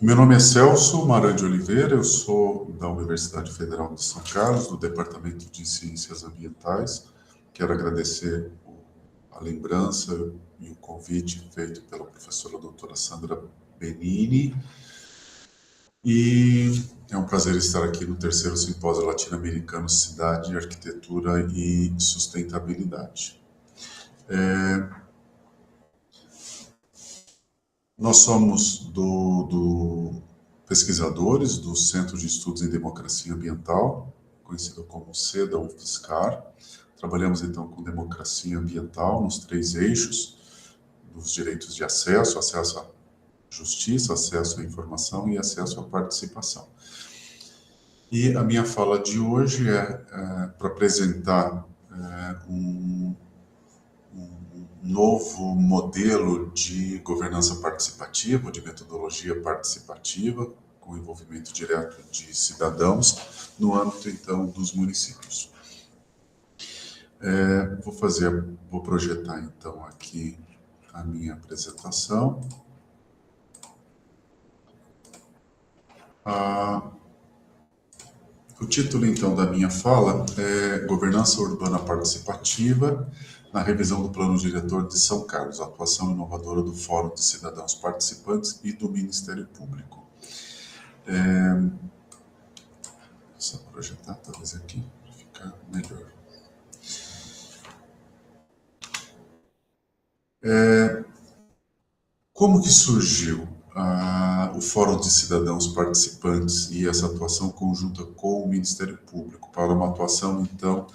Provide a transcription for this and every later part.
Meu nome é Celso Maran de Oliveira, eu sou da Universidade Federal de São Carlos, do Departamento de Ciências Ambientais. Quero agradecer a lembrança e o convite feito pela professora doutora Sandra Benini. E é um prazer estar aqui no terceiro Simpósio Latino-Americano Cidade, Arquitetura e Sustentabilidade. Nós somos pesquisadores do Centro de Estudos em Democracia Ambiental, conhecido como CEDA-UFSCar. Trabalhamos, então, com democracia ambiental nos 3 eixos dos direitos de acesso, acesso à justiça, acesso à informação e acesso à participação. E a minha fala de hoje é para apresentar um novo modelo de governança participativa, de metodologia participativa, com envolvimento direto de cidadãos, no âmbito, então, dos municípios. Vou projetar, então, aqui a minha apresentação. O título, então, da minha fala é Governança Urbana Participativa na revisão do Plano Diretor de São Carlos, a atuação inovadora do Fórum de Cidadãos Participantes e do Ministério Público. Só projetar, talvez aqui, para ficar melhor. Como que surgiu o Fórum de Cidadãos Participantes e essa atuação conjunta com o Ministério Público para uma atuação, então,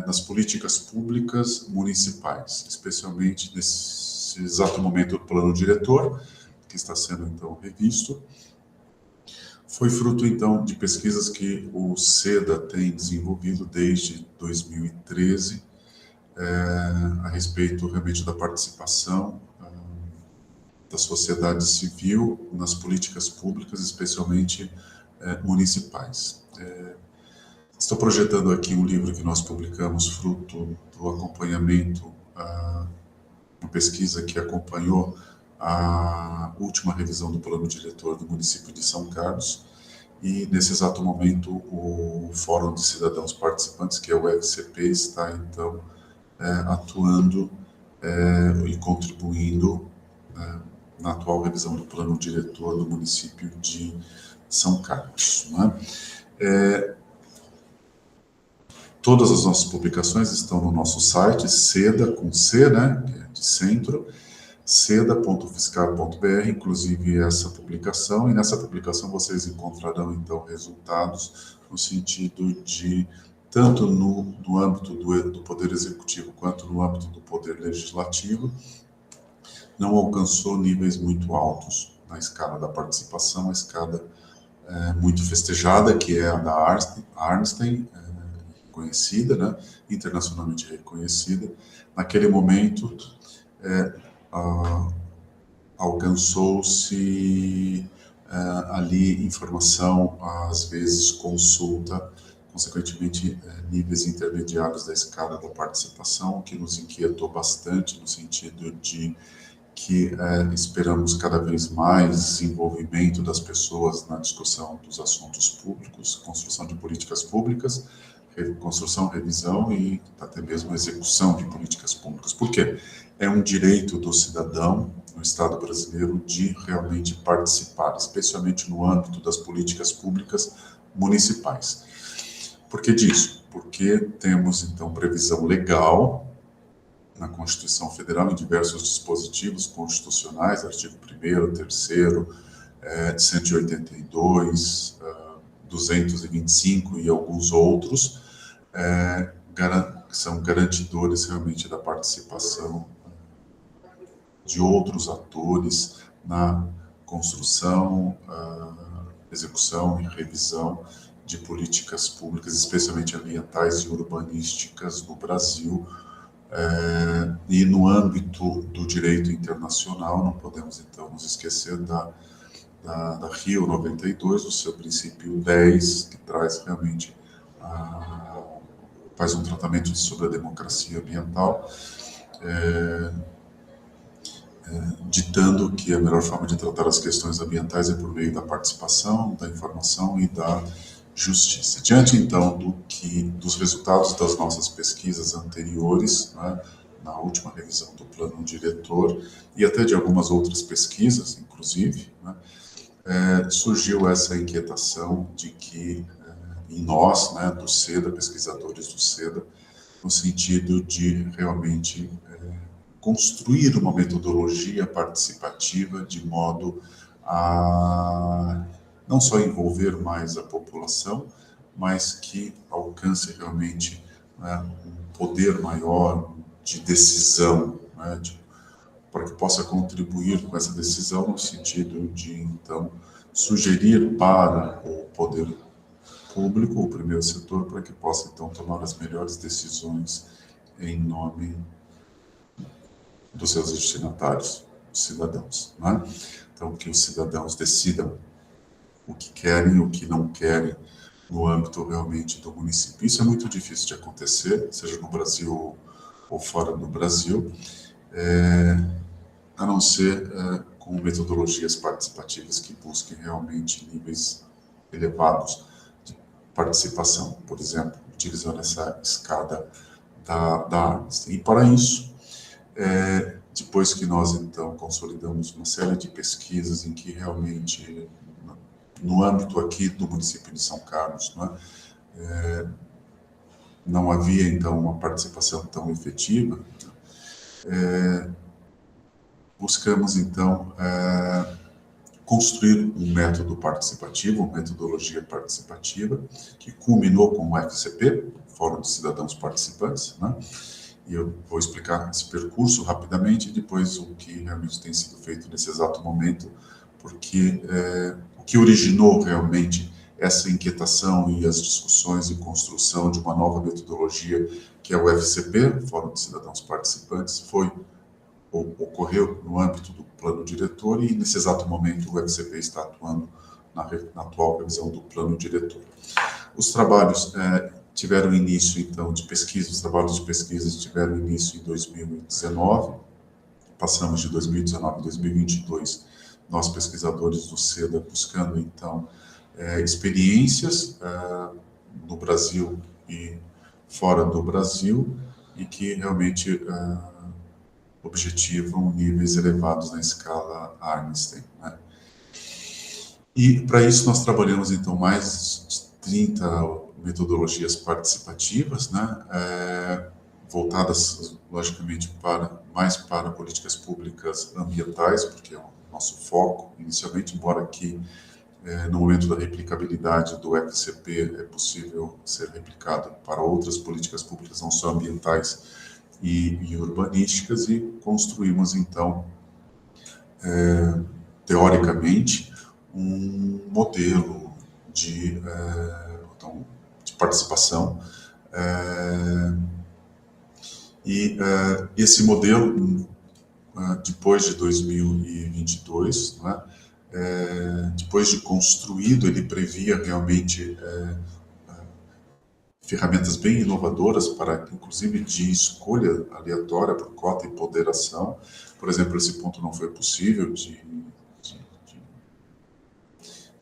nas políticas públicas municipais, especialmente nesse exato momento do plano diretor, que está sendo, então, revisto? Foi fruto, então, de pesquisas que o CEDA tem desenvolvido desde 2013, a respeito, realmente, da participação da sociedade civil nas políticas públicas, especialmente municipais. Estou projetando aqui um livro que nós publicamos, fruto do acompanhamento, uma pesquisa que acompanhou a última revisão do plano diretor do município de São Carlos, e nesse exato momento o Fórum de Cidadãos Participantes, que é o FCP, está, então, atuando e contribuindo na atual revisão do plano diretor do município de São Carlos, né? Todas as nossas publicações estão no nosso site, CEDA, com C, né, que é de centro, ceda.ufscar.br, inclusive essa publicação, e nessa publicação vocês encontrarão, então, resultados no sentido de, tanto no âmbito do Poder Executivo quanto no âmbito do Poder Legislativo, não alcançou níveis muito altos na escala da participação, a escala muito festejada, que é a da Arnstein, conhecida, né, internacionalmente reconhecida. Naquele momento, alcançou-se ali informação, às vezes consulta, consequentemente níveis intermediários da escala da participação, que nos inquietou bastante no sentido de que esperamos cada vez mais envolvimento das pessoas na discussão dos assuntos públicos, construção de políticas públicas, construção, revisão e até mesmo execução de políticas públicas. Por quê? É um direito do cidadão no Estado brasileiro de realmente participar, especialmente no âmbito das políticas públicas municipais. Por que disso? Porque temos, então, previsão legal na Constituição Federal, em diversos dispositivos constitucionais, artigo 1º, 3º, 182, 225 e alguns outros, que são garantidores realmente da participação de outros atores na construção, execução e revisão de políticas públicas, especialmente ambientais e urbanísticas no Brasil. E no âmbito do direito internacional, não podemos, então, nos esquecer da Rio 92, o seu princípio 10, que traz realmente, faz um tratamento sobre a democracia ambiental, ditando que a melhor forma de tratar as questões ambientais é por meio da participação, da informação e da justiça. Diante, então, dos resultados das nossas pesquisas anteriores, né, na última revisão do plano diretor, e até de algumas outras pesquisas, inclusive, né, surgiu essa inquietação de que, em nós, né, do SEDA, pesquisadores do SEDA, no sentido de realmente construir uma metodologia participativa de modo a não só envolver mais a população, mas que alcance realmente, né, um poder maior de decisão, né, para que possa contribuir com essa decisão no sentido de, então, sugerir para o poder público, o primeiro setor, para que possa, então, tomar as melhores decisões em nome dos seus destinatários, os cidadãos, né? Então, que os cidadãos decidam o que querem e o que não querem no âmbito realmente do município. Isso é muito difícil de acontecer, seja no Brasil ou fora do Brasil, a não ser com metodologias participativas que busquem realmente níveis elevados de participação, por exemplo, utilizando essa escada da Einstein. E para isso, depois que nós, então, consolidamos uma série de pesquisas em que realmente, no âmbito aqui do município de São Carlos, né, não havia, então, uma participação tão efetiva, buscamos, então, construir um método participativo, uma metodologia participativa, que culminou com o FCP, Fórum de Cidadãos Participantes, né? E eu vou explicar esse percurso rapidamente e depois o que realmente tem sido feito nesse exato momento, porque o que originou realmente essa inquietação e as discussões e construção de uma nova metodologia, que é o FCP, Fórum de Cidadãos Participantes, ocorreu no âmbito do plano diretor e nesse exato momento o FCP está atuando na atual revisão do plano diretor. Os trabalhos tiveram início, então, de pesquisa, os trabalhos de pesquisa tiveram início em 2019, passamos de 2019 a 2022, nós pesquisadores do SEDA buscando, então, experiências no Brasil e fora do Brasil, e que realmente objetivam níveis elevados na escala Einstein, né? E para isso nós trabalhamos, então, mais de 30 metodologias participativas, né, voltadas, logicamente, mais para políticas públicas ambientais, porque é o nosso foco inicialmente, embora que no momento da replicabilidade do FCP é possível ser replicado para outras políticas públicas, não só ambientais e urbanísticas, e construímos, então, teoricamente, um modelo de participação, e esse modelo, depois de 2022, né, depois de construído, ele previa realmente ferramentas bem inovadoras para, inclusive, de escolha aleatória por cota e ponderação. Por exemplo, esse ponto não foi possível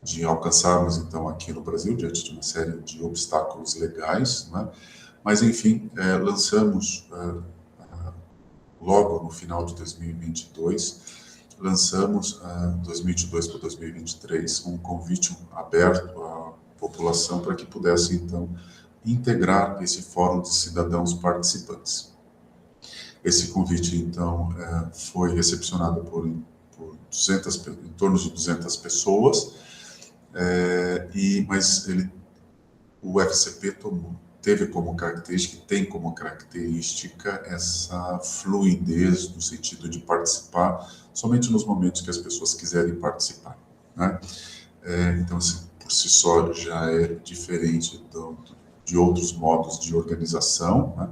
de alcançarmos, então, aqui no Brasil, diante de uma série de obstáculos legais, né? Mas, enfim, lançamos, logo no final de 2022, lançamos, 2022 para 2023, um convite aberto à população para que pudesse, então, integrar esse Fórum de Cidadãos Participantes. Esse convite, então, foi recepcionado por 200, em torno de 200 pessoas, mas o FCP teve como característica, tem como característica essa fluidez no sentido de participar somente nos momentos que as pessoas quiserem participar, né? Então, assim, por si só já é diferente de outros modos de organização, né?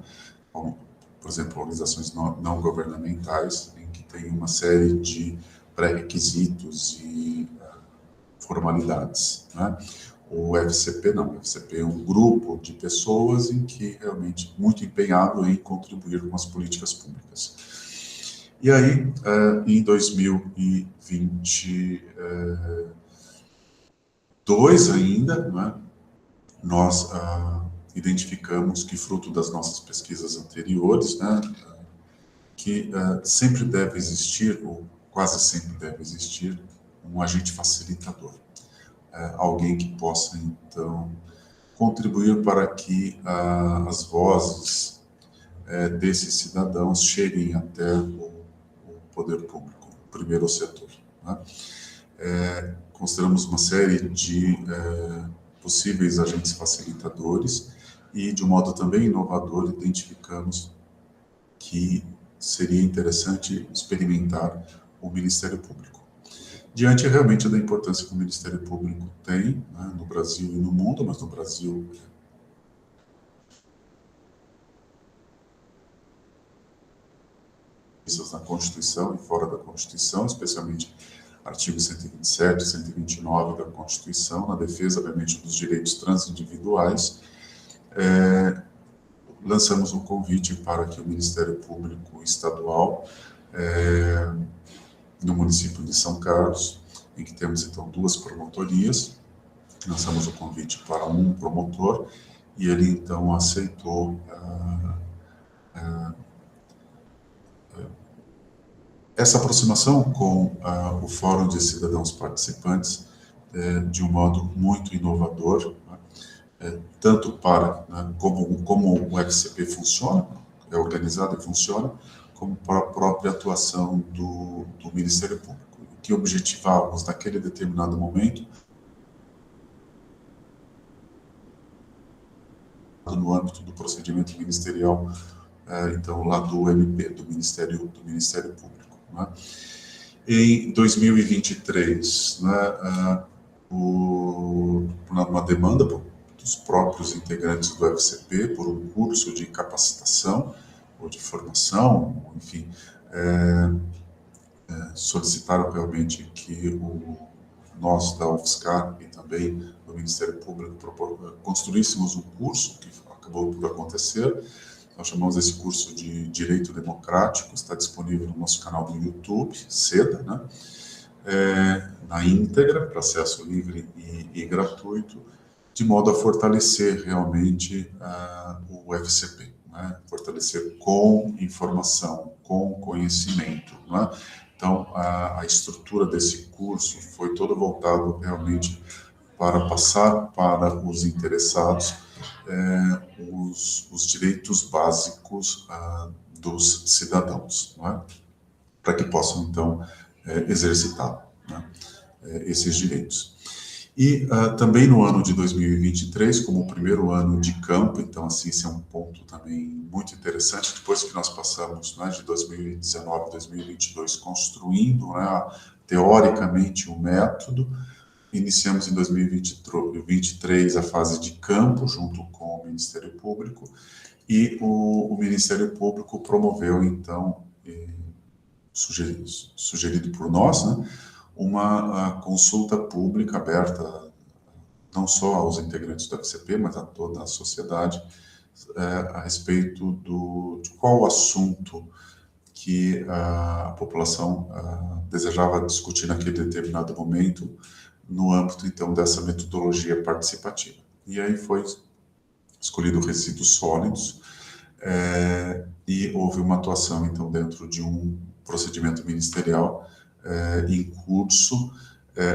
Como, por exemplo, organizações não governamentais, em que tem uma série de pré-requisitos e formalidades, né? O FCP não, o FCP é um grupo de pessoas em que realmente muito empenhado em contribuir com as políticas públicas. E aí, em 2022 ainda, né, nós identificamos que, fruto das nossas pesquisas anteriores, né, que sempre deve existir, ou quase sempre deve existir, um agente facilitador. Alguém que possa, então, contribuir para que as vozes desses cidadãos cheguem até o poder público, o primeiro setor. Né? Consideramos uma série de possíveis agentes facilitadores e, de um modo também inovador, identificamos que seria interessante experimentar o Ministério Público. Diante realmente da importância que o Ministério Público tem, né, no Brasil e no mundo, mas no Brasil na Constituição e fora da Constituição, especialmente artigo 127, 129 da Constituição, na defesa, obviamente, dos direitos transindividuais, lançamos um convite para que o Ministério Público Estadual, no município de São Carlos, em que temos, então, 2 promotorias, lançamos o convite para um promotor, e ele, então, aceitou essa aproximação com o Fórum de Cidadãos Participantes de um modo muito inovador, né? Tanto para como o FCP funciona, é organizado e funciona, como para a própria atuação do Ministério Público. O que objetivávamos naquele determinado momento, no âmbito do procedimento ministerial, então, lá do MP, do Ministério Público. Né? Em 2023, né, uma demanda dos próprios integrantes do FCP por um curso de capacitação ou de formação, enfim, solicitaram realmente que nós da UFSCar e também do Ministério Público construíssemos um curso que acabou por acontecer. Nós chamamos esse curso de Direito Democrático, está disponível no nosso canal do YouTube, SEDA, né? Na íntegra, para acesso livre e gratuito, de modo a fortalecer realmente o FCP, né? Fortalecer com informação, com conhecimento. Né? Então, a estrutura desse curso foi toda voltada realmente para passar para os interessados os direitos básicos dos cidadãos, não é? Para que possam, então, exercitar, né, esses direitos. E também no ano de 2023, como o primeiro ano de campo, então, assim, esse é um ponto também muito interessante, depois que nós passamos, né, de 2019 a 2022 construindo, né, teoricamente, um método. Iniciamos em 2023 a fase de campo, junto com o Ministério Público, e o Ministério Público promoveu, então, sugerido por nós, né, uma consulta pública aberta não só aos integrantes do FCP, mas a toda a sociedade, a respeito de qual assunto que a população desejava discutir naquele determinado momento, no âmbito, então, dessa metodologia participativa. E aí foi escolhido resíduos sólidos e houve uma atuação, então, dentro de um procedimento ministerial em curso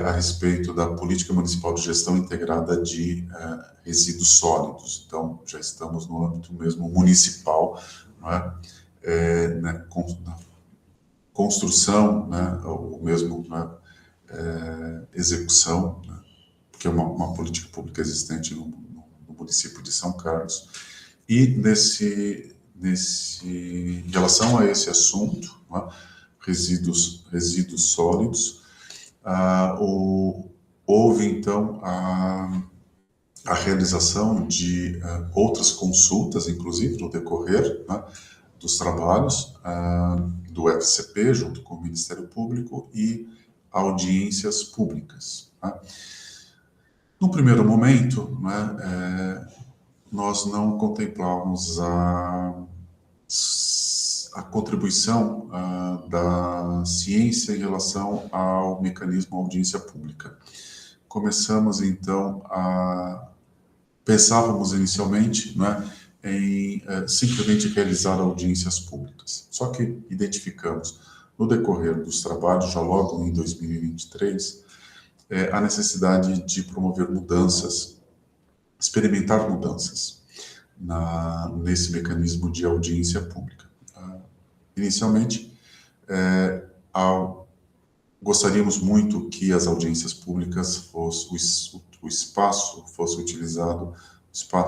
a respeito da Política Municipal de Gestão Integrada de Resíduos Sólidos. Então, já estamos no âmbito mesmo municipal, não é? Na construção, né, ou mesmo execução, né, que é uma política pública existente no município de São Carlos. E em relação a esse assunto, né, resíduos sólidos, houve então a realização de outras consultas, inclusive no decorrer, né, dos trabalhos do FCP, junto com o Ministério Público, e audiências públicas. Né? No primeiro momento, né, nós não contemplávamos a a contribuição da ciência em relação ao mecanismo audiência pública. Começamos, então, pensávamos inicialmente, né, em simplesmente realizar audiências públicas. Só que identificamos, no decorrer dos trabalhos, já logo em 2023, a necessidade de promover mudanças, experimentar mudanças nesse mecanismo de audiência pública. Inicialmente, gostaríamos muito que as audiências públicas fossem, o espaço fosse utilizado,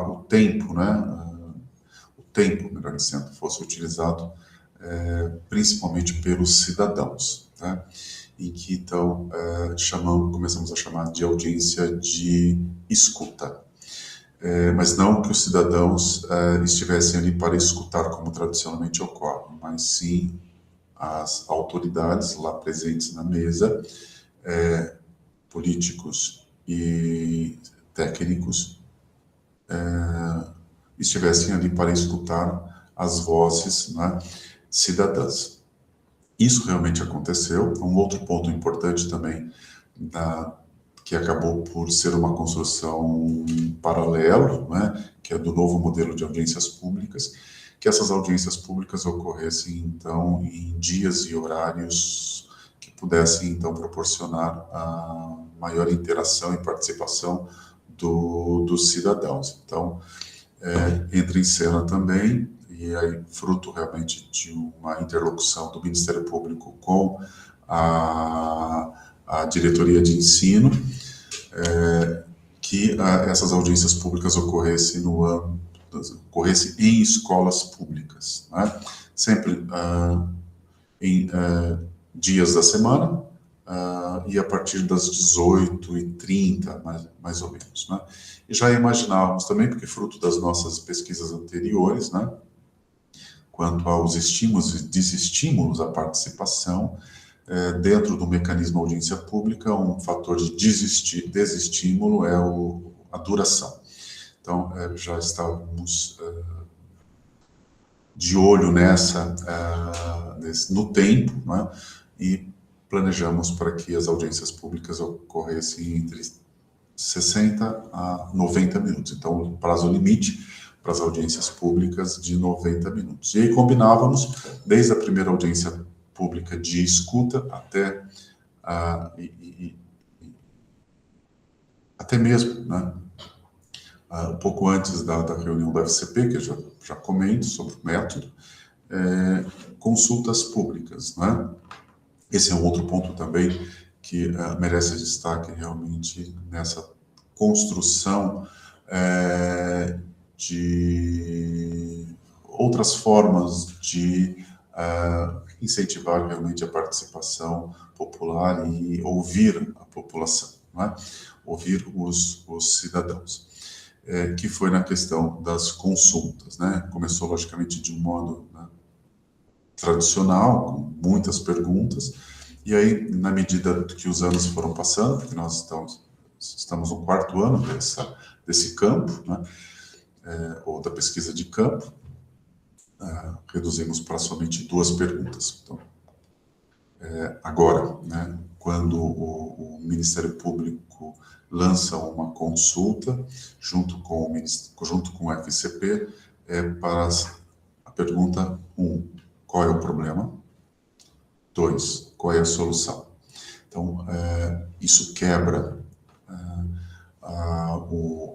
o tempo, né? O tempo, melhor dizendo, fosse utilizado principalmente pelos cidadãos, né? Em que então começamos a chamar de audiência de escuta. Mas não que os cidadãos estivessem ali para escutar, como tradicionalmente ocorre, mas sim as autoridades lá presentes na mesa, políticos e técnicos, estivessem ali para escutar as vozes, né, cidadãs. Isso realmente aconteceu. Um outro ponto importante também, que acabou por ser uma construção paralelo, né, que é do novo modelo de audiências públicas, que essas audiências públicas ocorressem, então, em dias e horários que pudessem, então, proporcionar a maior interação e participação dos cidadãos. Então, entra em cena também, e aí fruto realmente de uma interlocução do Ministério Público com a diretoria de ensino, que essas audiências públicas ocorressem em escolas públicas, né? Sempre em dias da semana, e a partir das 18h30, mais ou menos, né? E já imaginávamos também, porque fruto das nossas pesquisas anteriores, né, quanto aos estímulos e desestímulos à participação, dentro do mecanismo audiência pública, um fator de desestímulo é a duração. Então, já estávamos de olho no tempo, né, e planejamos para que as audiências públicas ocorressem entre 60 a 90 minutos. Então, o prazo limite para as audiências públicas de 90 minutos. E aí combinávamos, desde a primeira audiência pública de escuta até mesmo, né, um pouco antes da reunião da FCP, que eu já comento sobre o método, consultas públicas, né? Esse é um outro ponto também que merece destaque realmente nessa construção de outras formas de incentivar realmente a participação popular e ouvir a população, né? Ouvir os cidadãos. Que foi na questão das consultas, né? Começou, logicamente, de um modo, né, tradicional, com muitas perguntas, e aí, na medida que os anos foram passando, porque nós estamos no 4º ano desse campo, né, ou da pesquisa de campo, reduzimos para somente 2 perguntas. Então, agora, né, quando o Ministério Público lança uma consulta junto com o FCP, para a pergunta 1, qual é o problema? 2, qual é a solução? Então, isso quebra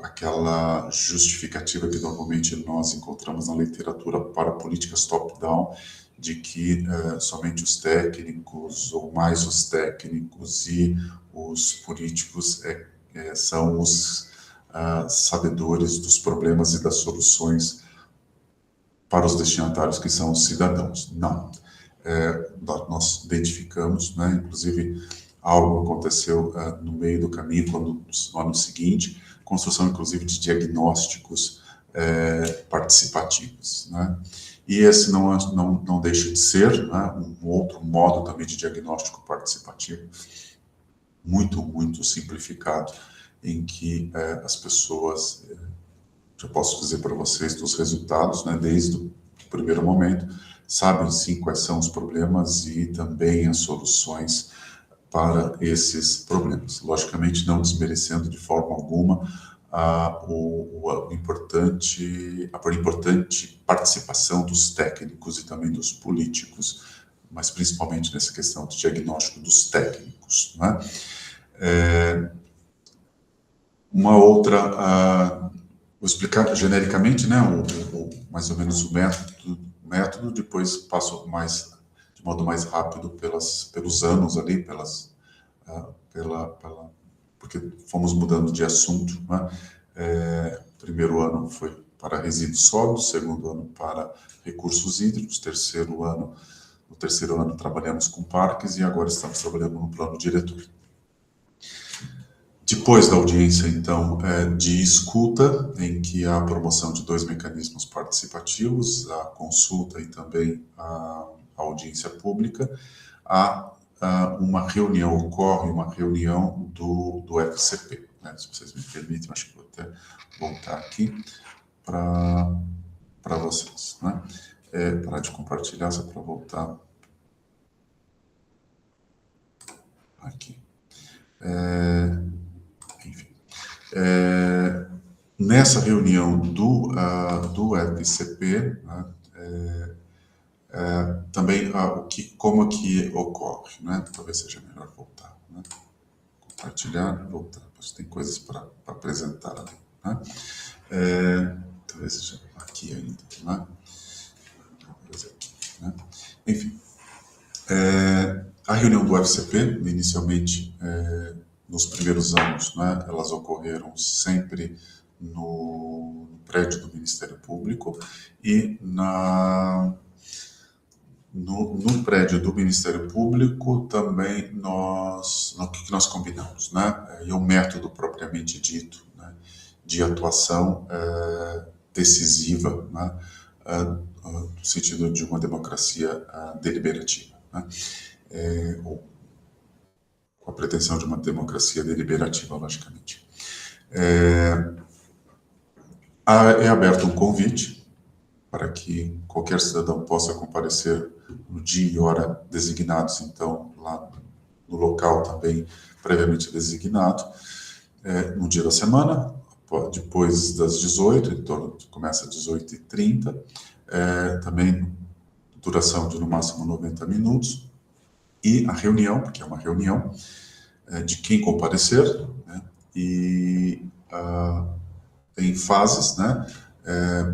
aquela justificativa que normalmente nós encontramos na literatura para políticas top-down, de que somente os técnicos, ou mais os técnicos e os políticos são os sabedores dos problemas e das soluções para os destinatários, que são os cidadãos. Não. Nós identificamos, né, inclusive algo aconteceu no meio do caminho, no ano seguinte, construção inclusive de diagnósticos participativos, né? E esse não deixa de ser, né, um outro modo também de diagnóstico participativo, muito simplificado, em que as pessoas, já posso dizer para vocês dos resultados, né, desde o primeiro momento, sabem sim quais são os problemas e também as soluções para esses problemas. Logicamente, não desmerecendo de forma alguma a importante participação dos técnicos e também dos políticos, mas principalmente nessa questão de diagnóstico dos técnicos, né? Uma outra, vou explicar genericamente, né, mais ou menos o método, depois passo de modo mais rápido pelos anos ali, porque fomos mudando de assunto, né? Primeiro ano foi para resíduos sólidos, segundo ano para recursos hídricos, no terceiro ano trabalhamos com parques e agora estamos trabalhando no plano diretor. Depois da audiência, então, de escuta, em que há a promoção de 2 mecanismos participativos, a consulta e também a audiência pública, ocorre uma reunião do FCP, né? Se vocês me permitem, acho que vou até voltar aqui para vocês, né? Parar de compartilhar, só para voltar aqui. Enfim. Nessa reunião do FCP, né, também como que ocorre, né? Talvez seja melhor voltar, né? Compartilhar e voltar, porque tem coisas para apresentar ali, né? Talvez seja aqui ainda, né? Talvez aqui, né? Enfim, a reunião do FCP, inicialmente, nos primeiros anos, né, elas ocorreram sempre no prédio do Ministério Público e no prédio do Ministério Público também o que nós combinamos, né? E o método propriamente dito, né, de atuação decisiva, né, no sentido de uma democracia deliberativa, né? Ou com a pretensão de uma democracia deliberativa, logicamente. É aberto um convite para que qualquer cidadão possa comparecer no dia e hora designados, então, lá no local também previamente designado, no dia da semana, depois das 18, então começa às 18h30, também duração de no máximo 90 minutos, e a reunião, porque é uma reunião de quem comparecer, né, e em fases, né,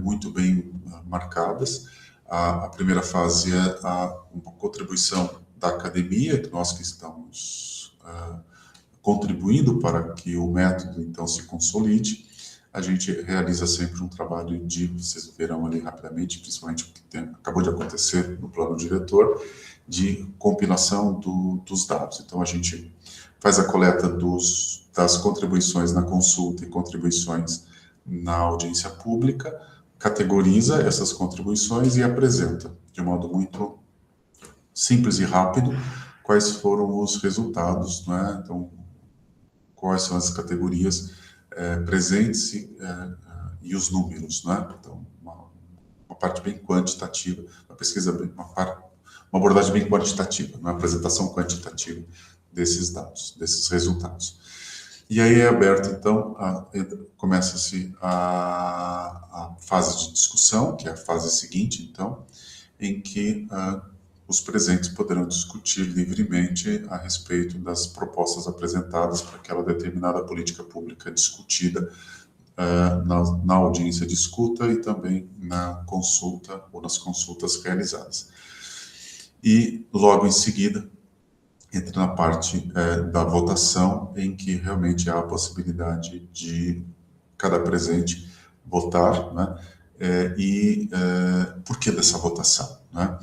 muito bem marcadas. A primeira fase é uma contribuição da academia, que nós que estamos contribuindo para que o método, então, se consolide. A gente realiza sempre um trabalho vocês verão ali rapidamente, principalmente o que acabou de acontecer no plano diretor, de compilação dos dados. Então, a gente faz a coleta das contribuições na consulta e contribuições na audiência pública, categoriza essas contribuições e apresenta, de modo muito simples e rápido, quais foram os resultados, né? Então, quais são as categorias presentes e os números, né? Então, uma parte bem quantitativa, uma pesquisa, uma abordagem bem quantitativa, uma apresentação quantitativa desses dados, desses resultados. E aí é aberto, então, começa-se a fase de discussão, que é a fase seguinte, então, em que os presentes poderão discutir livremente a respeito das propostas apresentadas para aquela determinada política pública discutida na audiência de escuta e também na consulta ou nas consultas realizadas. E, logo em seguida, entra na parte da votação, em que realmente há a possibilidade de cada presente votar, né? Por que dessa votação, né?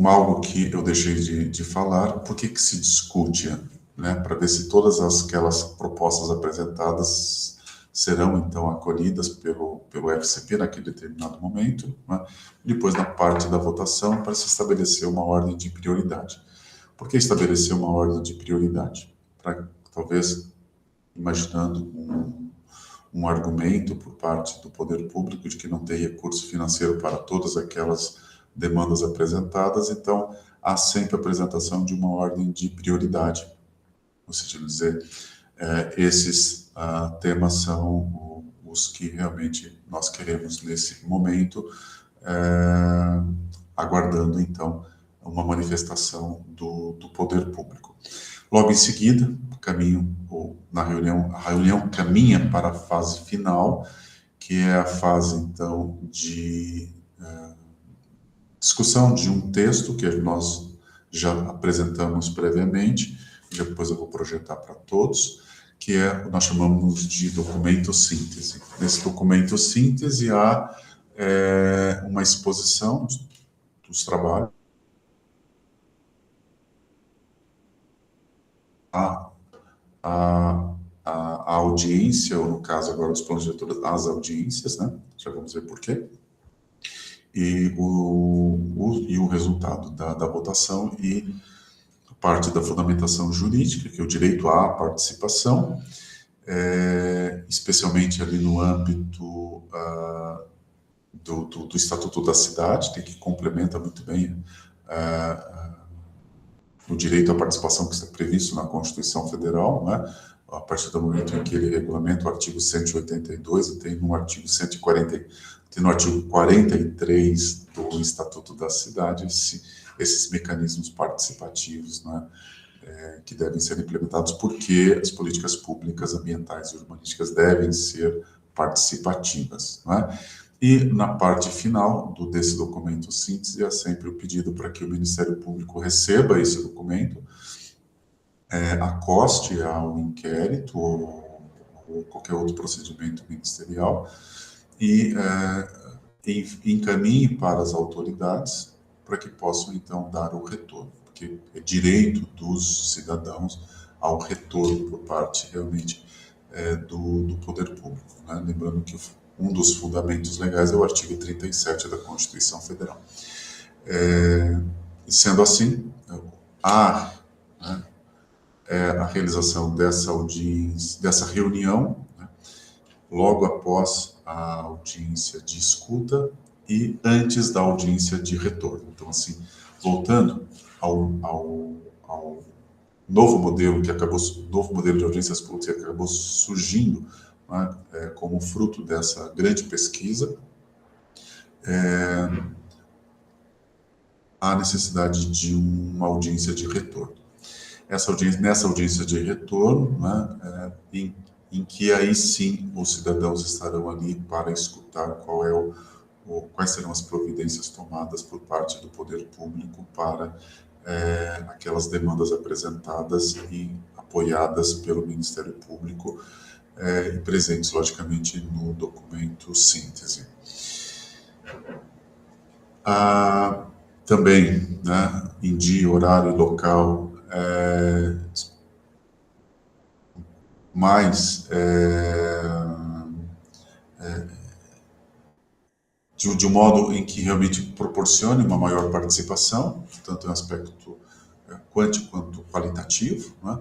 Algo que eu deixei de falar, por que se discute, né? Para ver se todas aquelas propostas apresentadas serão, então, acolhidas pelo FCP naquele determinado momento, né? Depois, na parte da votação, para se estabelecer uma ordem de prioridade. Por que estabelecer uma ordem de prioridade? Para, talvez, imaginando um argumento por parte do poder público de que não tem recurso financeiro para todas aquelas demandas apresentadas, então há sempre a apresentação de uma ordem de prioridade. No sentido de dizer, esses temas são os que realmente nós queremos nesse momento, aguardando então uma manifestação do poder público. Logo em seguida, a reunião caminha para a fase final, que é a fase então de discussão de um texto que nós já apresentamos previamente, depois eu vou projetar para todos, que nós chamamos de documento síntese. Nesse documento síntese há uma exposição dos trabalhos, a audiência, ou no caso agora dos planos diretores, as audiências, né? Já vamos ver por quê. E o resultado da votação e parte da fundamentação jurídica, que é o direito à participação, especialmente ali no âmbito do Estatuto da Cidade, que complementa muito bem o direito à participação que está previsto na Constituição Federal, né? A partir do momento em que ele regulamenta o artigo 182, e tem no artigo 140, tem no artigo 43 do Estatuto da Cidade esses mecanismos participativos, né, que devem ser implementados, porque as políticas públicas ambientais e urbanísticas devem ser participativas, né? E na parte final desse documento síntese, há sempre o pedido para que o Ministério Público receba esse documento, acoste ao inquérito ou qualquer outro procedimento ministerial e encaminhe para as autoridades para que possam, então, dar o retorno, porque é direito dos cidadãos ao retorno por parte, realmente, do poder público, né? Lembrando que um dos fundamentos legais é o artigo 37 da Constituição Federal. E sendo assim, a realização dessa audiência, dessa reunião, né, logo após a audiência de escuta e antes da audiência de retorno. Então, assim, voltando ao novo modelo novo modelo de audiências públicas que acabou surgindo, né, como fruto dessa grande pesquisa, há necessidade de uma audiência de retorno. Nessa audiência de retorno, né, em que aí sim os cidadãos estarão ali para escutar quais serão as providências tomadas por parte do poder público para aquelas demandas apresentadas e apoiadas pelo Ministério Público e presentes, logicamente, no documento síntese. Também, né, em dia, horário e local, mas de um modo em que realmente proporcione uma maior participação, tanto em aspecto quântico quanto qualitativo, né?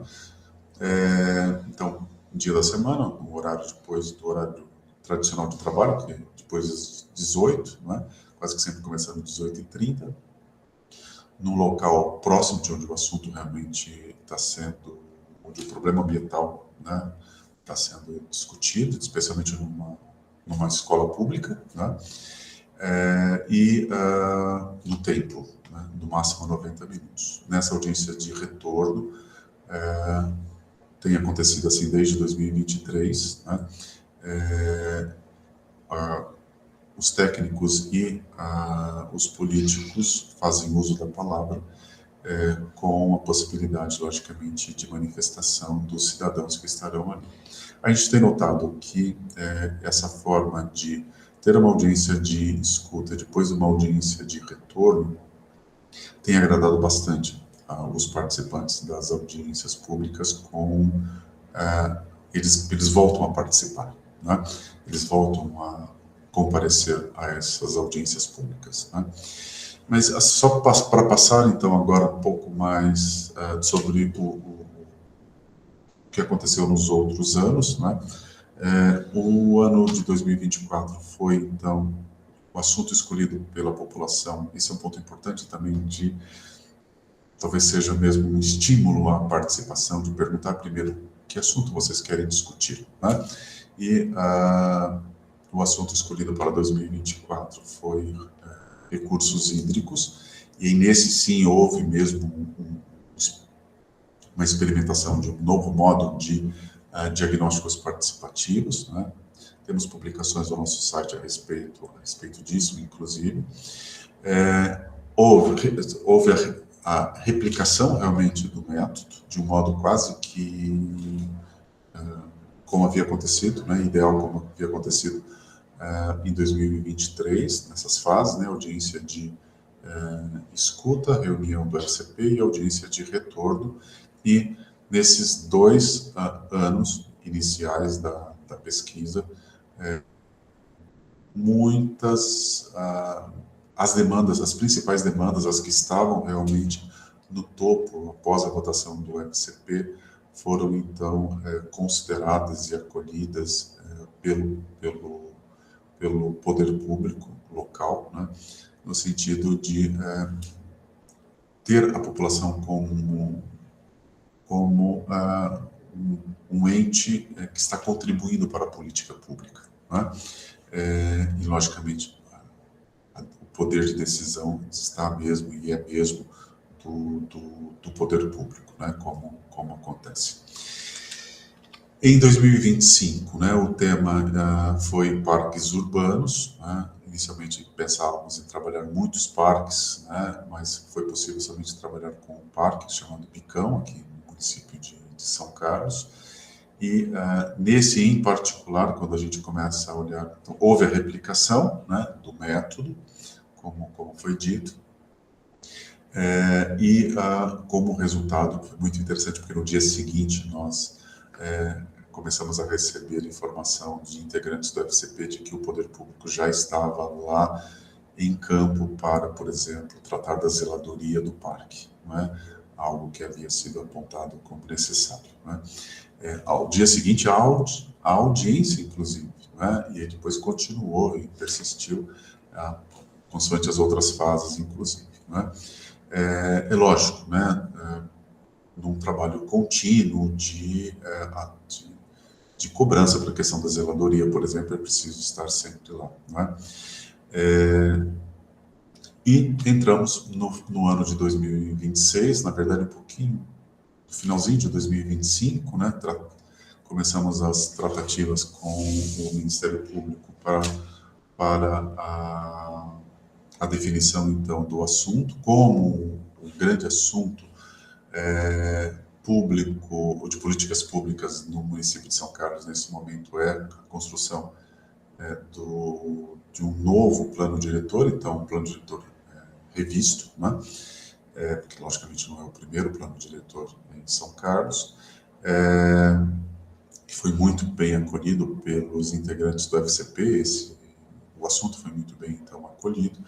Então, dia da semana, no horário depois do horário tradicional de trabalho, que é depois das 18, né? Quase que sempre começando às 18h30, num local próximo de onde o assunto realmente está sendo, onde o problema ambiental, né, está sendo discutido, especialmente numa escola pública, né? No tempo, né, no máximo 90 minutos. Nessa audiência de retorno, tem acontecido assim desde 2023, né? Os técnicos e os políticos fazem uso da palavra, com a possibilidade, logicamente, de manifestação dos cidadãos que estarão ali. A gente tem notado que essa forma de ter uma audiência de escuta, depois uma audiência de retorno, tem agradado bastante os participantes das audiências públicas, eles voltam a participar, né? Eles voltam a comparecer a essas audiências públicas, né? Mas só para passar, então, agora um pouco mais sobre o que aconteceu nos outros anos, né? O ano de 2024 foi, então, o assunto escolhido pela população. Esse é um ponto importante também talvez seja mesmo um estímulo à participação, de perguntar primeiro que assunto vocês querem discutir, né? E o assunto escolhido para 2024 foi recursos hídricos, e nesse sim houve mesmo uma experimentação de um novo modo de diagnósticos participativos, né? Temos publicações no nosso site a respeito disso, inclusive. Houve a replicação realmente do método, de um modo quase que como havia acontecido, né, ideal como havia acontecido em 2023, nessas fases, né, audiência de escuta, reunião do FCP e audiência de retorno, e nesses 2 anos iniciais da pesquisa, muitas as demandas, as principais demandas, as que estavam realmente no topo após a votação do FCP, foram então consideradas e acolhidas pelo poder público local, né, no sentido de ter a população como um ente que está contribuindo para a política pública, né? E, logicamente, o poder de decisão está mesmo e é mesmo do poder público, né? Como acontece. Em 2025, né, o tema foi parques urbanos, né? Inicialmente pensávamos em trabalhar muitos parques, né, mas foi possível somente trabalhar com um parque chamado Picão, aqui no município de São Carlos. E nesse em particular, quando a gente começa a olhar, então, houve a replicação, né, do método, como foi dito, e como resultado foi muito interessante, porque no dia seguinte nós começamos a receber informação de integrantes do FCP de que o poder público já estava lá em campo para, por exemplo, tratar da zeladoria do parque, não é? Algo que havia sido apontado como necessário, não é? Ao dia seguinte, a audiência, inclusive, né? E aí depois continuou e persistiu, consoante as outras fases, inclusive, né? É lógico, né? Num trabalho contínuo de cobrança para a questão da zeladoria, por exemplo, é preciso estar sempre lá, né? E entramos no ano de 2026, na verdade um pouquinho, no finalzinho de 2025, né? Começamos as tratativas com o Ministério Público para a definição, então, do assunto, como o grande assunto público, de políticas públicas no município de São Carlos, nesse momento, é a construção de um novo plano diretor, então, um plano diretor revisto, né? Porque, logicamente, não é o primeiro plano diretor em São Carlos, que foi muito bem acolhido pelos integrantes do FCP, o assunto foi muito bem, então, acolhido.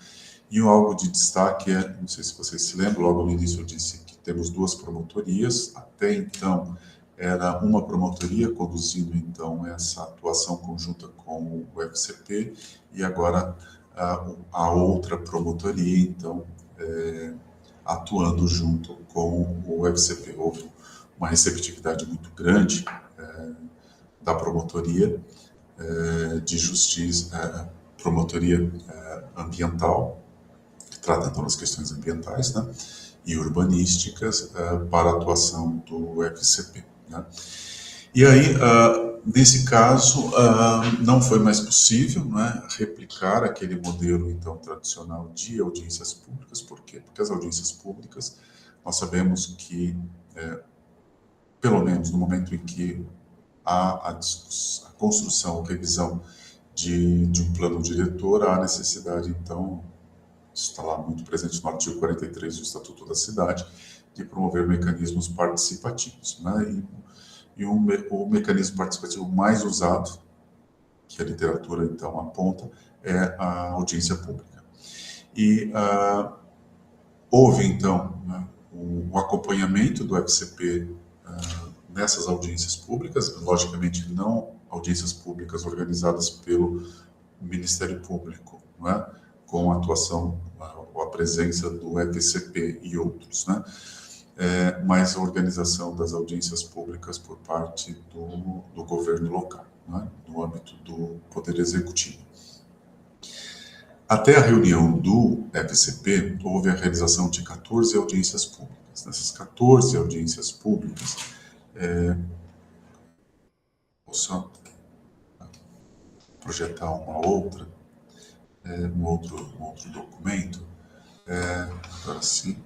E algo de destaque não sei se vocês se lembram, logo no início eu disse que temos 2 promotorias, até então era uma promotoria conduzindo, então, essa atuação conjunta com o FCP, e agora a outra promotoria, então, atuando junto com o FCP. Houve uma receptividade muito grande da promotoria de justiça, promotoria ambiental, que trata então das questões ambientais, né, e urbanísticas, para a atuação do FCP, né. E aí, nesse caso, não foi mais possível, né, replicar aquele modelo então tradicional de audiências públicas. Por quê? Porque as audiências públicas, nós sabemos que, pelo menos no momento em que há a construção, revisão de um plano diretor, há a necessidade, então, isso está lá muito presente no artigo 43 do Estatuto da Cidade, de promover mecanismos participativos, né? E o mecanismo participativo mais usado, que a literatura, então, aponta, é a audiência pública. E houve, então, né, o acompanhamento do FCP nessas audiências públicas, logicamente não audiências públicas organizadas pelo Ministério Público, não é? Com a atuação ou a presença do FCP e outros, né? Mas a organização das audiências públicas por parte do governo local, né? No âmbito do Poder Executivo. Até a reunião do FCP, houve a realização de 14 audiências públicas. Nessas 14 audiências públicas, vou só projetar uma outra, um outro documento. Agora sim,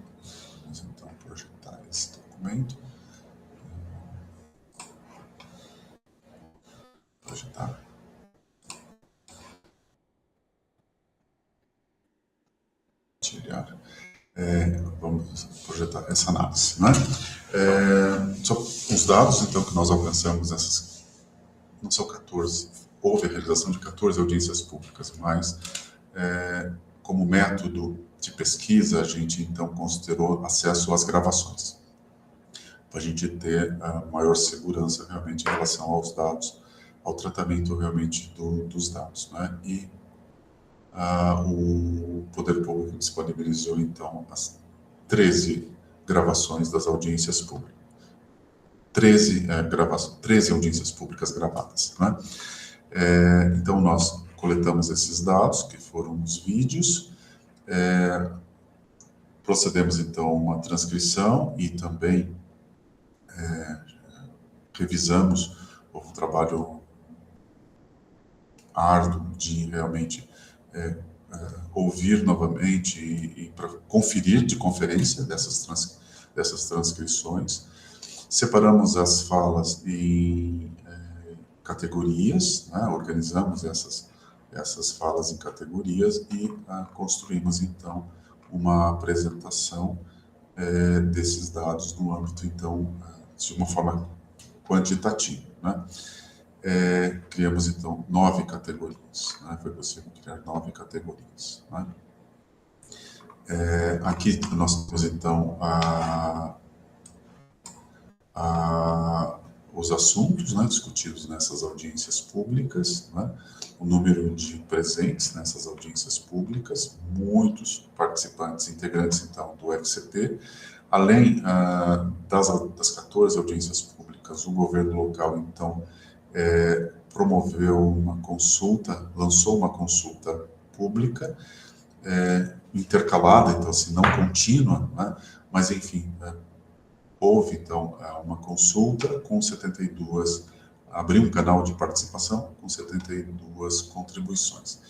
vamos então projetar esse documento. Projetar. Vamos projetar essa análise, né? Só os dados, então, que nós alcançamos, não são 14, houve a realização de 14 audiências públicas, mas como método de pesquisa, a gente, então, considerou acesso às gravações, para a gente ter maior segurança, realmente, em relação aos dados, ao tratamento, realmente, dos dados, né? E o Poder Público disponibilizou, então, as 13 gravações das audiências públicas. 13 audiências públicas gravadas, né? Então, nós coletamos esses dados, que foram os vídeos, procedemos, então, a uma transcrição e também revisamos o trabalho árduo de realmente ouvir novamente e para conferir de conferência dessas transcrições. Separamos as falas em categorias, né? Organizamos essas falas em categorias e construímos, então, uma apresentação desses dados no âmbito, então, de uma forma quantitativa, né? Criamos, então, 9 categorias, né? Foi possível criar 9 categorias, né? Aqui nós temos, então, os assuntos, né, discutidos nessas audiências públicas, né? O número de presentes nessas audiências públicas, muitos participantes, integrantes, então, do FCP. Além das 14 audiências públicas, o governo local, então, promoveu uma consulta, lançou uma consulta pública, intercalada, então, assim, não contínua, né? Mas, enfim, houve, então, uma consulta com 72, abriu um canal de participação com 72 contribuições.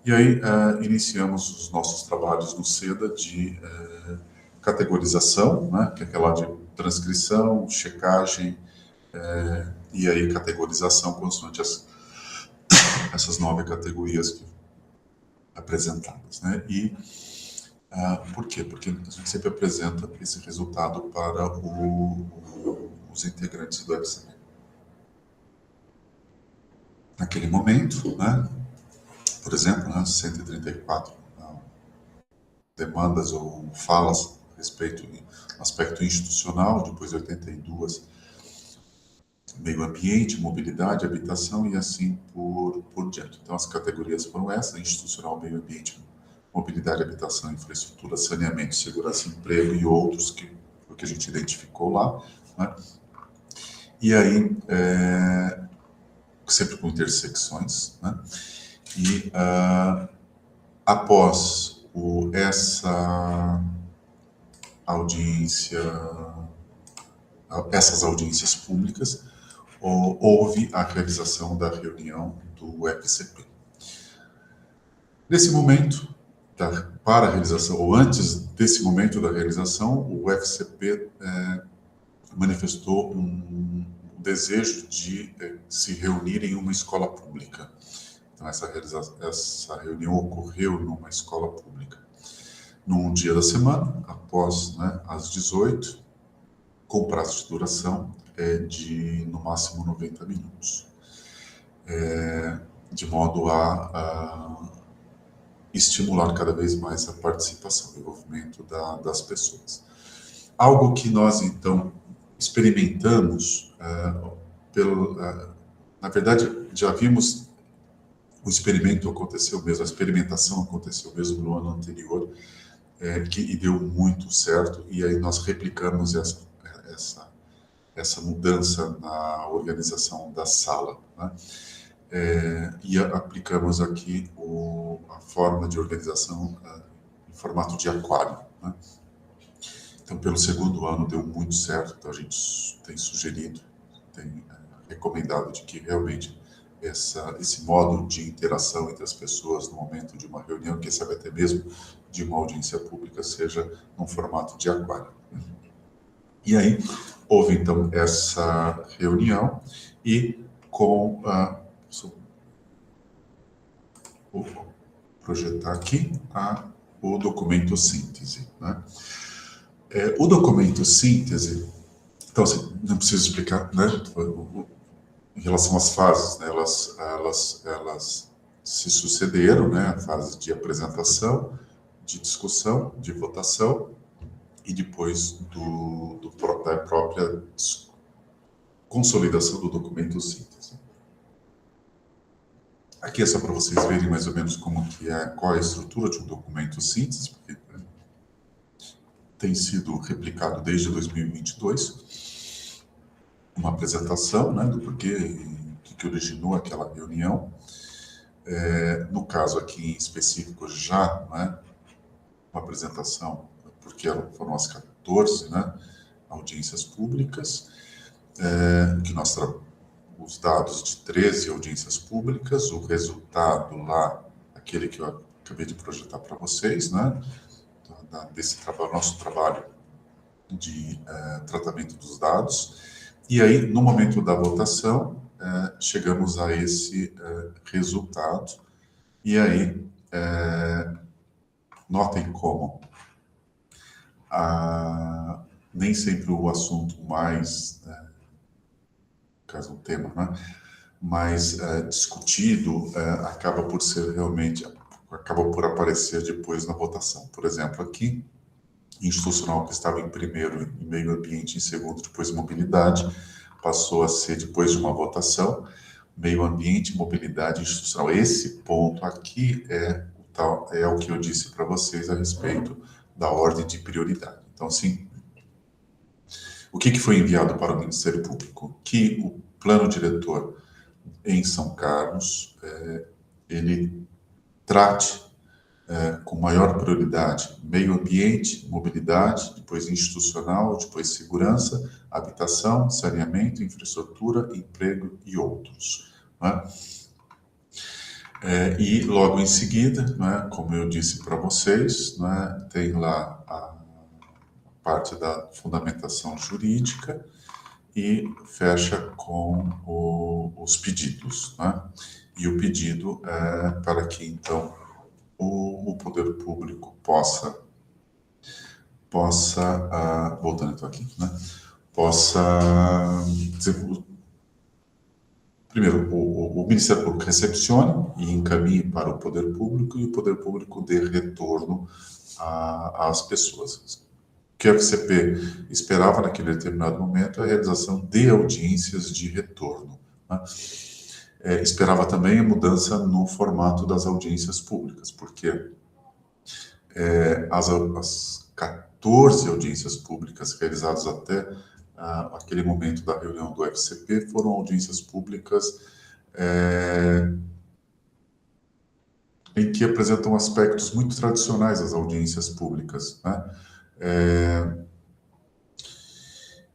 E aí iniciamos os nossos trabalhos no SEDA de categorização, né? Que é aquela de transcrição, checagem, e aí categorização consoante essas 9 categorias apresentadas, né? E por quê? Porque a gente sempre apresenta esse resultado para os integrantes do FCP. Naquele momento, né? Por exemplo, 134 demandas ou falas a respeito do aspecto institucional, depois 82 meio ambiente, mobilidade, habitação e assim por diante. Então, as categorias foram essas: institucional, meio ambiente, mobilidade, habitação, infraestrutura, saneamento, segurança, emprego e outros que a gente identificou lá, né? E aí, sempre com intersecções, né? E após essas audiências públicas, houve a realização da reunião do FCP. Nesse momento, para a realização, ou antes desse momento da realização, o FCP manifestou um desejo de se reunir em uma escola pública. Então, essa reunião ocorreu numa escola pública, num dia da semana, após, né, às 18, com prazo de duração de, no máximo, 90 minutos, de modo a estimular cada vez mais a participação, o envolvimento das pessoas. Algo que nós, então, experimentamos, na verdade, já vimos, o experimento aconteceu mesmo, a experimentação aconteceu mesmo no ano anterior, e deu muito certo, e aí nós replicamos essa mudança na organização da sala, né? E aplicamos aqui a forma de organização em formato de aquário, né? Então, pelo segundo ano deu muito certo, então a gente tem sugerido, tem recomendado de que realmente esse modo de interação entre as pessoas no momento de uma reunião, quem sabe até mesmo de uma audiência pública, seja num formato de aquário. E aí, houve então essa reunião e com vou projetar aqui o documento síntese, né? O documento síntese, então assim, não preciso explicar, né? Em relação às fases, né? Elas se sucederam, né? A fase de apresentação, de discussão, de votação e depois da própria consolidação do documento síntese. Aqui é só para vocês verem mais ou menos qual é a estrutura de um documento síntese, porque tem sido replicado desde 2022, uma apresentação, né, do porquê e que originou aquela reunião. No caso aqui em específico já, né, uma apresentação, porque foram as 14, né, audiências públicas, que nós os dados de 13 audiências públicas, o resultado lá, aquele que eu acabei de projetar para vocês, né, desse nosso trabalho de tratamento dos dados. E aí, no momento da votação, chegamos a esse resultado. E aí, notem como nem sempre o assunto mais, caso o tema, né, mais discutido acaba por ser realmente, acaba por aparecer depois na votação. Por exemplo, aqui, institucional, que estava em primeiro, em meio ambiente, em segundo, depois mobilidade, passou a ser, depois de uma votação, meio ambiente, mobilidade institucional. Esse ponto aqui é o que eu disse para vocês a respeito da ordem de prioridade. Então, assim, o que foi enviado para o Ministério Público? Que o plano diretor em São Carlos, ele trate com maior prioridade meio ambiente, mobilidade, depois institucional, depois segurança, habitação, saneamento, infraestrutura, emprego e outros, né? E logo em seguida, né, como eu disse para vocês, né, tem lá a parte da fundamentação jurídica e fecha com os pedidos, né? E o pedido é para que, então, o poder público possa voltando então aqui, né? Possa dizer, primeiro, o Ministério Público recepcione e encaminhe para o poder público e o poder público dê retorno às pessoas. O que a FCP esperava naquele determinado momento é a realização de audiências de retorno, né? Esperava também a mudança no formato das audiências públicas, porque as 14 audiências públicas realizadas até aquele momento da reunião do FCP foram audiências públicas em que apresentam aspectos muito tradicionais das audiências públicas, né?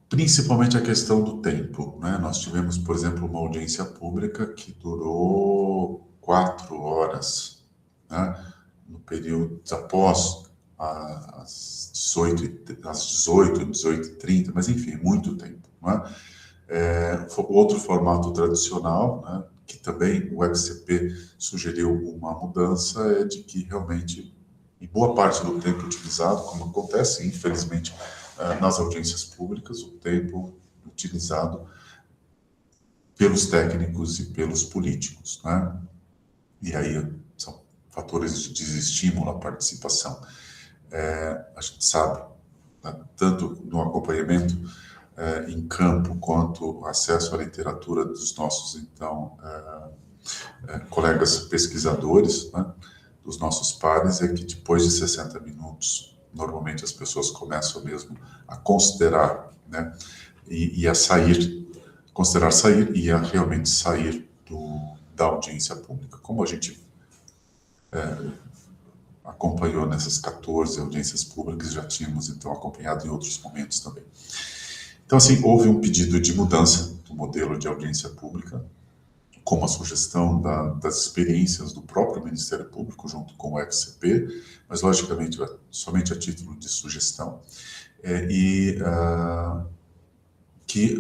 Principalmente a questão do tempo, né? Nós tivemos, por exemplo, uma audiência pública que durou 4 horas, né? No período após às 18, 18h30, mas enfim, muito tempo, né? Outro formato tradicional, né, que também o FCP sugeriu uma mudança, é de que realmente, em boa parte do tempo utilizado, como acontece, infelizmente, nas audiências públicas, o tempo utilizado pelos técnicos e pelos políticos, né? E aí são fatores de desestímulo à participação. A gente sabe, né, tanto no acompanhamento em campo quanto acesso à literatura dos nossos, então, colegas pesquisadores, né, dos nossos pares, é que depois de 60 minutos, normalmente as pessoas começam mesmo a considerar, né, e a considerar sair e a realmente sair da audiência pública. Como a gente acompanhou nessas 14 audiências públicas, já tínhamos então acompanhado em outros momentos também. Então, assim, houve um pedido de mudança do modelo de audiência pública, com uma sugestão das experiências do próprio Ministério Público, junto com o FCP, mas, logicamente, somente a título de sugestão, que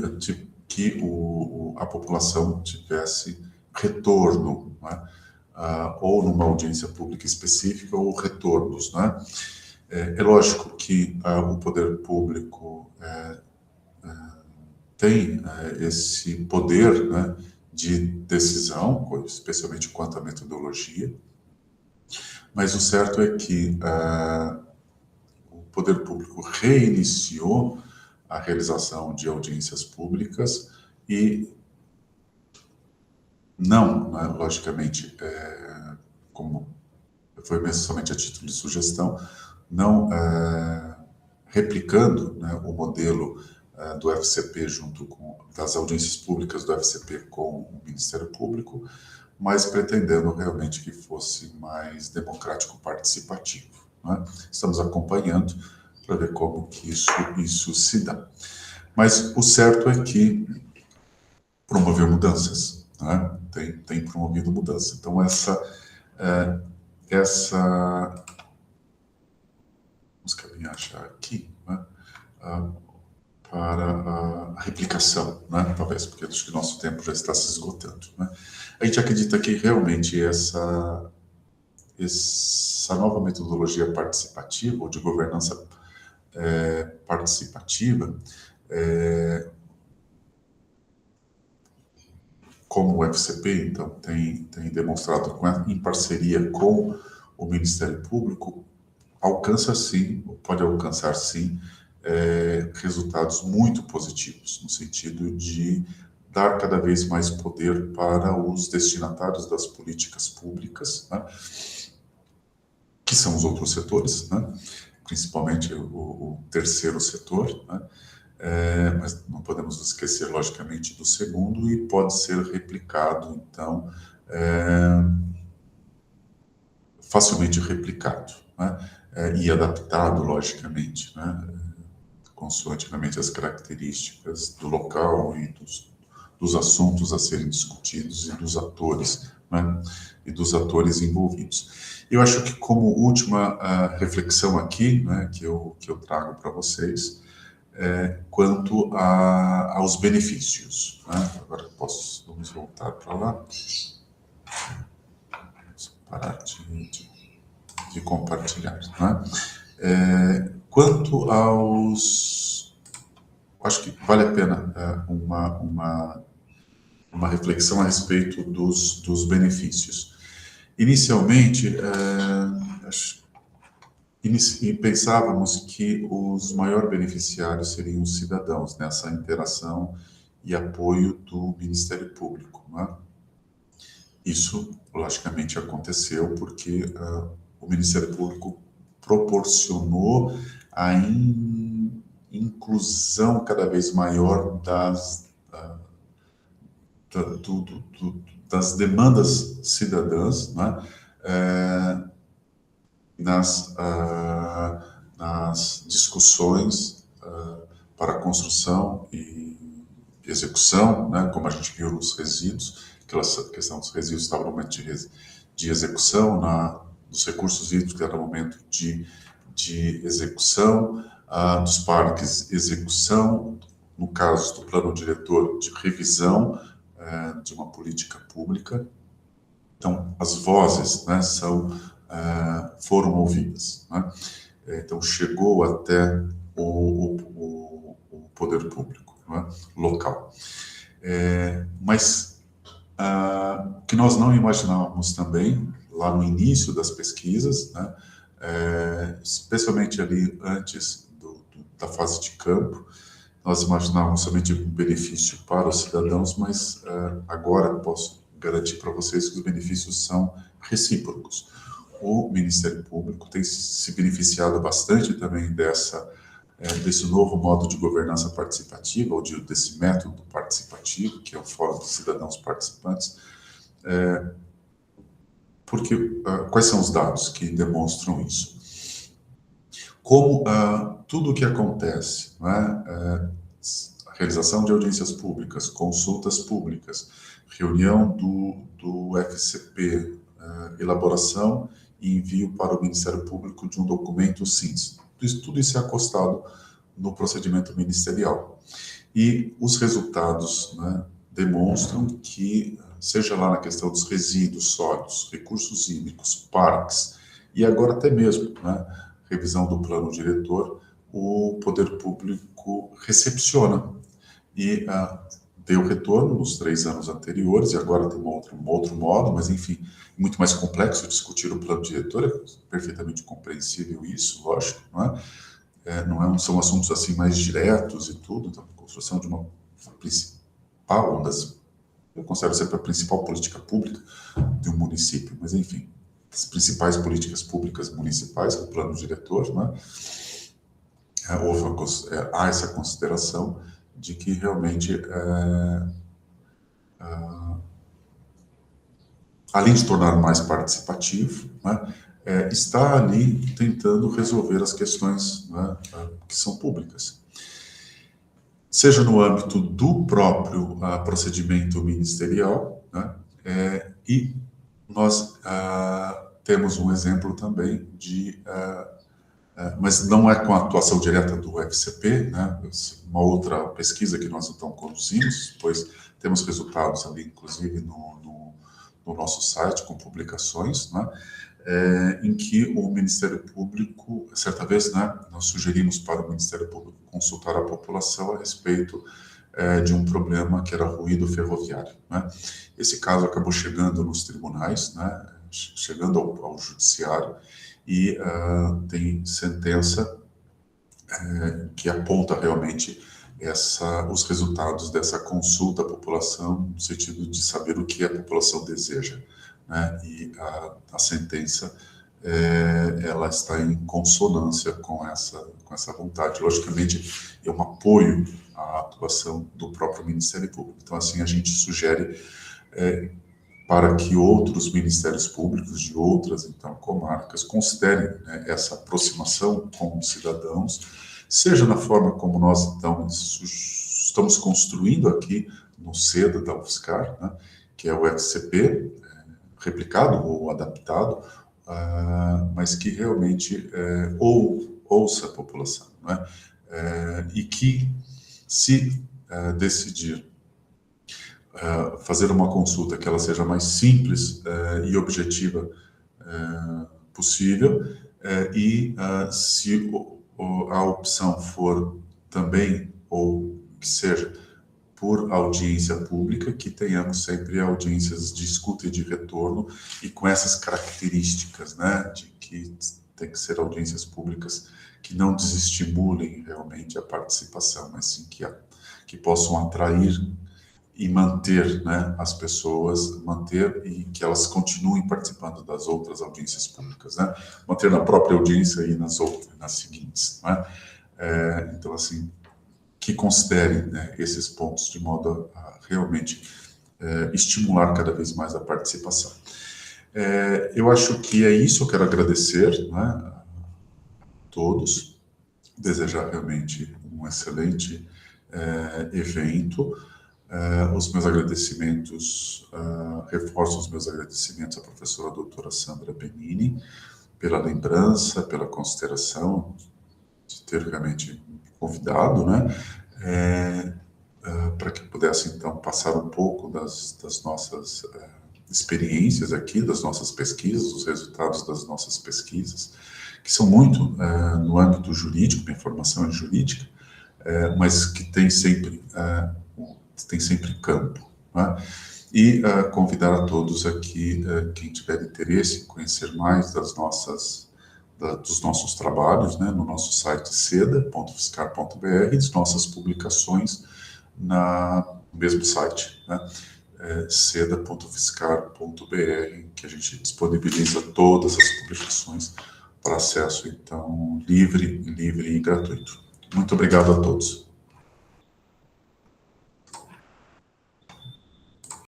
a população tivesse retorno, né? Ou numa audiência pública específica, ou retornos. Né? É lógico que o poder público tem esse poder, né, de decisão, especialmente quanto à metodologia, mas o certo é que o poder público reiniciou a realização de audiências públicas e não, né, logicamente, como foi mesmo somente a título de sugestão, não replicando, né, o modelo do FCP junto com das audiências públicas do FCP com o Ministério Público, mas pretendendo realmente que fosse mais democrático participativo. Né? Estamos acompanhando para ver como que isso se dá. Mas o certo é que promoveu mudanças, né? Tem promovido mudanças. Então vamos caminhar achar aqui, né? Para a replicação, né? Talvez, porque acho que o nosso tempo já está se esgotando. Né? A gente acredita que realmente essa nova metodologia participativa, ou de governança participativa, como o FCP, então, tem demonstrado em parceria com o Ministério Público, alcança sim, pode alcançar sim, resultados muito positivos, no sentido de dar cada vez mais poder para os destinatários das políticas públicas, né, que são os outros setores, né, principalmente o terceiro setor, né, mas não podemos esquecer, logicamente, do segundo, e pode ser replicado, então, facilmente replicado, né, e adaptado, logicamente, né, consoantemente as características do local e dos assuntos a serem discutidos e dos atores, né, e dos atores envolvidos. Eu acho que como última reflexão aqui, né, que eu trago para vocês, quanto aos benefícios. Né? Agora vamos voltar para lá. Vamos parar de compartilhar. Né? Quanto aos... Acho que vale a pena uma reflexão a respeito dos benefícios. Inicialmente, pensávamos que os maiores beneficiários seriam os cidadãos nessa interação e apoio do Ministério Público. Né? Isso, logicamente, aconteceu porque o Ministério Público proporcionou a inclusão cada vez maior das demandas cidadãs, né? Nas discussões para a construção e execução, né, como a gente viu nos resíduos, aquela questão dos resíduos estava no momento de execução, dos recursos hídricos era no momento de execução, dos parques, execução, no caso do plano diretor, de revisão de uma política pública. Então, as vozes, né, foram ouvidas. Né? Então, chegou até o poder público, né, local. Mas o que nós não imaginávamos também, lá no início das pesquisas, né, especialmente ali antes da fase de campo, nós imaginávamos somente um benefício para os cidadãos, mas agora posso garantir para vocês que os benefícios são recíprocos. O Ministério Público tem se beneficiado bastante também desse novo modo de governança participativa, ou desse método participativo, que é o Fórum de Cidadãos Participantes, porque quais são os dados que demonstram isso? Como tudo o que acontece, a realização de audiências públicas, consultas públicas, reunião do FCP, elaboração e envio para o Ministério Público de um documento SINS. Tudo isso é acostado no procedimento ministerial. E os resultados demonstram que, seja lá na questão dos resíduos sólidos, recursos hídricos, parques, e agora até mesmo revisão do plano diretor, o poder público recepciona e deu retorno nos 3 anos anteriores, e agora tem um outro modo, mas enfim, muito mais complexo discutir o plano diretor, é perfeitamente compreensível isso, lógico, são assuntos assim mais diretos e tudo, então a construção de uma principal, eu considero sempre a principal política pública de um município, mas enfim, as principais políticas públicas municipais, o plano diretor, há essa consideração de que realmente, além de tornar mais participativo, está ali tentando resolver as questões que são públicas. Seja no âmbito do próprio procedimento ministerial, e nós temos um exemplo também mas não é com a atuação direta do FCP, uma outra pesquisa que nós então conduzimos, pois temos resultados ali, inclusive, no nosso site, com publicações, em que o Ministério Público, certa vez, nós sugerimos para o Ministério Público consultar a população a respeito de um problema que era ruído ferroviário. Esse caso acabou chegando nos tribunais, chegando ao judiciário, e tem sentença que aponta realmente os resultados dessa consulta à população, no sentido de saber o que a população deseja. E a sentença ela está em consonância com essa vontade. Logicamente, é um apoio à atuação do próprio Ministério Público. Então, assim, a gente sugere para que outros ministérios públicos de outras, então, comarcas considerem essa aproximação com os cidadãos, seja na forma como nós, então, estamos construindo aqui no SEDA da UFSCar, que é o FCP, replicado ou adaptado, mas que realmente ouça a população, e que, se decidir fazer uma consulta que ela seja mais simples e objetiva possível, e se a opção for também, ou que seja por audiência pública, que tenhamos sempre audiências de escuta e de retorno, e com essas características, de que tem que ser audiências públicas que não desestimulem realmente a participação, mas sim que possam atrair e manter as pessoas, e que elas continuem participando das outras audiências públicas, manter na própria audiência e nas seguintes. Então, assim, que considerem esses pontos de modo a realmente estimular cada vez mais a participação. Eu acho que é isso, eu quero agradecer a todos, desejar realmente um excelente evento. Os meus agradecimentos, reforço os meus agradecimentos à professora doutora Sandra Benini, pela lembrança, pela consideração de ter realmente convidado, para que pudesse, então, passar um pouco das nossas experiências aqui, das nossas pesquisas, os resultados das nossas pesquisas, que são muito no âmbito jurídico, da informação jurídica, mas que tem sempre campo. E convidar a todos aqui, quem tiver interesse em conhecer mais das dos nossos trabalhos, né, no nosso site seda.fiscar.br, as nossas publicações no mesmo site, né, seda.fiscar.br, que a gente disponibiliza todas as publicações para acesso, então, livre e gratuito. Muito obrigado a todos.